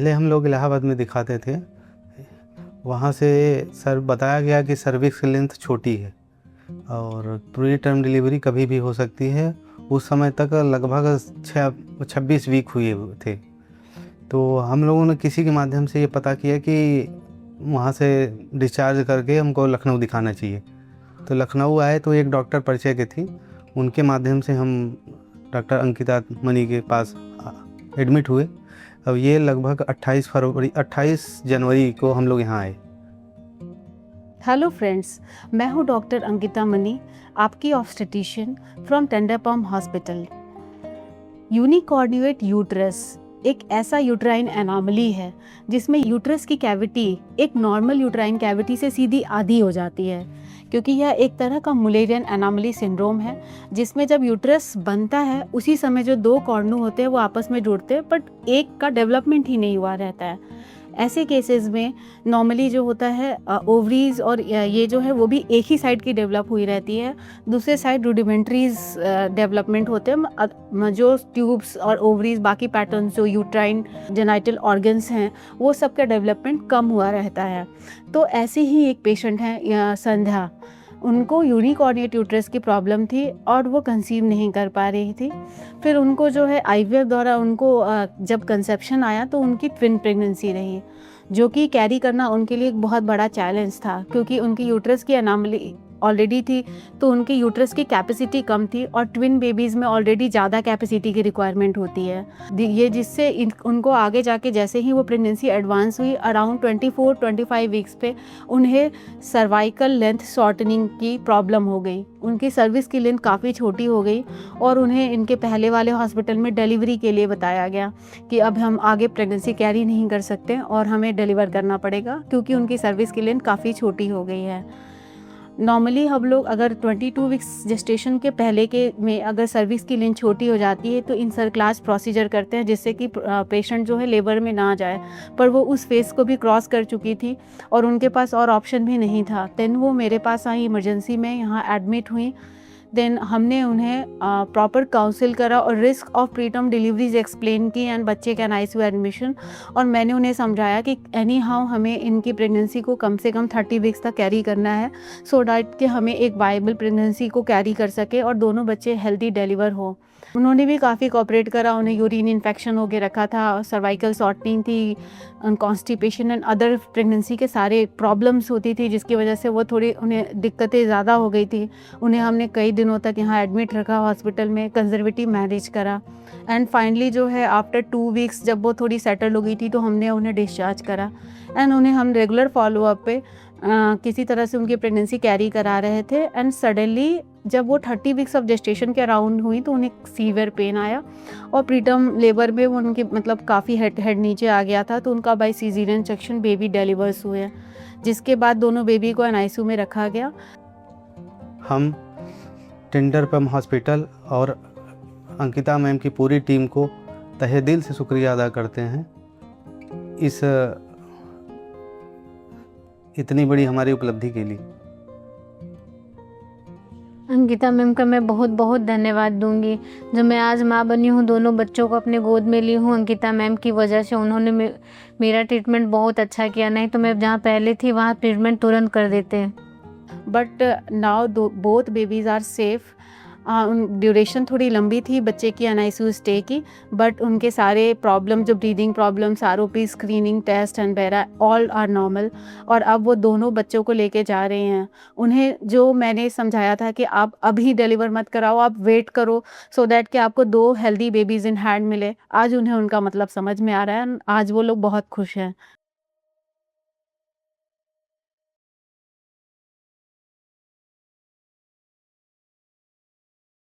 पहले हम लोग इलाहाबाद में दिखाते थे। वहाँ से सर बताया गया कि सर्विक्स की लेंथ छोटी है और प्री टर्म डिलीवरी कभी भी हो सकती है। उस समय तक लगभग 26 वीक हुए थे। तो हम लोगों ने किसी के माध्यम से ये पता किया कि वहाँ से डिस्चार्ज करके हमको लखनऊ दिखाना चाहिए। तो लखनऊ आए तो एक डॉक्टर परिचय के थी, उनके माध्यम से हम डॉक्टर अंकिता मनी के पास एडमिट हुए। अब ये लगभग 28 जनवरी को हम लोग यहाँ आए। हेलो फ्रेंड्स, मैं हूँ डॉक्टर अंकिता मनी, आपकी ऑब्स्टेट्रिशियन फ्रॉम टेंडर पम्प हॉस्पिटल। यूनिकॉर्ड्यूएट यूट्रस एक ऐसा यूट्राइन एनोमली है जिसमें यूट्रस की कैविटी एक नॉर्मल यूट्राइन कैविटी से सीधी आधी हो जाती है, क्योंकि यह एक तरह का मुलेरियन एनोमली सिंड्रोम है जिसमें जब यूट्रस बनता है उसी समय जो दो कॉर्नू होते हैं वो आपस में जुड़ते हैं, बट एक का डेवलपमेंट ही नहीं हुआ रहता है। ऐसे केसेस में नॉर्मली जो होता है ओवरीज और ये जो है वो भी एक ही साइड की डेवलप हुई रहती है, दूसरे साइड रूडिमेंट्रीज डेवलपमेंट होते हैं। जो ट्यूब्स और ओवरीज बाकी पैटर्न्स जो यूट्राइन जेनाइटल ऑर्गन्स हैं वो सब का डेवलपमेंट कम हुआ रहता है। तो ऐसे ही एक पेशेंट हैं संध्या, उनको यूनिकॉर्डिएट यूट्रस की प्रॉब्लम थी और वो कंसीव नहीं कर पा रही थी। फिर उनको जो है आईवीएफ द्वारा उनको जब कंसेप्शन आया तो उनकी ट्विन प्रेगनेंसी रही, जो कि कैरी करना उनके लिए एक बहुत बड़ा चैलेंज था, क्योंकि उनकी यूट्रस की एनोमली ऑलरेडी थी तो उनकी यूट्रस की कैपेसिटी कम थी और ट्विन बेबीज़ में ऑलरेडी ज़्यादा कैपेसिटी की रिक्वायरमेंट होती है। ये जिससे उनको आगे जाके जैसे ही वो प्रेगनेंसी एडवांस हुई अराउंड 24-25 वीक्स पे उन्हें सर्वाइकल लेंथ शॉर्टनिंग की प्रॉब्लम हो गई। उनकी सर्विस की लेंथ काफ़ी छोटी हो गई और उन्हें इनके पहले वाले हॉस्पिटल में डिलीवरी के लिए बताया गया कि अब हम आगे प्रेगनेंसी कैरी नहीं कर सकते और हमें डिलीवर करना पड़ेगा, क्योंकि उनकी सर्विस की लेंथ काफ़ी छोटी हो गई है। नॉर्मली हम लोग अगर 22 वीक्स जेस्टेशन के पहले के में अगर सर्विस की लेंथ छोटी हो जाती है तो इंसर क्लास प्रोसीजर करते हैं जिससे कि पेशेंट जो है लेबर में ना जाए, पर वो उस फेज़ को भी क्रॉस कर चुकी थी और उनके पास और ऑप्शन भी नहीं था। देन वो मेरे पास आई इमरजेंसी में, यहाँ एडमिट हुई। देन हमने उन्हें प्रॉपर काउंसिल करा और risk of preterm deliveries explain की एंड बच्चे के आईसीयू एडमिशन, और मैंने उन्हें समझाया कि एनी हाउ हमें इनकी प्रेगनेंसी को कम से कम 30 वीक्स तक कैरी करना है, सो डैट कि हमें एक वायबल प्रेगनेंसी को कैरी कर सके और दोनों बच्चे हेल्दी डिलीवर हो। उन्होंने भी काफ़ी कोऑपरेट करा। उन्हें यूरिन इन्फेक्शन हो के रखा था, सर्वाइकल शॉर्टनिंग थी, कॉन्स्टिपेशन एंड अदर प्रेगनेंसी के सारे प्रॉब्लम्स होती थी, जिसकी वजह से वो थोड़ी उन्हें दिक्कतें ज़्यादा हो गई थी। उन्हें हमने कई दिनों तक यहाँ एडमिट रखा हॉस्पिटल में, कंजर्वेटिव मैनेज करा एंड फाइनली जो है आफ्टर 2 वीक्स जब वो थोड़ी सेटल हो गई थी तो हमने उन्हें डिस्चार्ज करा एंड उन्हें हम रेगुलर फॉलोअप पे किसी तरह से उनकी प्रेगनेंसी कैरी करा रहे थे। एंड सडनली जब वो 30 वीक्स ऑफ जेस्टेशन के अराउंड हुई तो उन्हें सीवियर पेन आया और प्रीटर्म लेबर में वो उनके मतलब काफ़ी हेड नीचे आ गया था, तो उनका by caesarean section baby deliveries हुए, जिसके बाद दोनों बेबी को एनआईसीयू में रखा गया। हम टेंडर पम्प हॉस्पिटल और अंकिता मैम की पूरी टीम को तहे दिल से शुक्रिया अदा करते हैं इस इतनी बड़ी हमारी उपलब्धि के लिए। अंकिता मैम का मैं बहुत बहुत धन्यवाद दूंगी। जो मैं आज माँ बनी हूँ, दोनों बच्चों को अपने गोद में ली हूँ, अंकिता मैम की वजह से। उन्होंने मेरा ट्रीटमेंट बहुत अच्छा किया, नहीं तो मैं जहाँ पहले थी वहाँ ट्रीटमेंट तुरंत कर देते। But now both babies are safe. Duration थोड़ी लंबी थी बच्चे की एनआईसीयू स्टे की, बट उनके सारे प्रॉब्लम जो breathing problems, ROP screening test and वगैरह ऑल आर नॉर्मल, और अब वो दोनों बच्चों को लेके जा रहे हैं। उन्हें जो मैंने समझाया था कि आप अभी डिलीवर मत कराओ, आप वेट करो सो दैट कि आपको 2 हेल्दी बेबीज़ इन हैंड मिले, आज उन्हें उनका मतलब समझ में आ रहा है। आज वो लोग बहुत खुश हैं।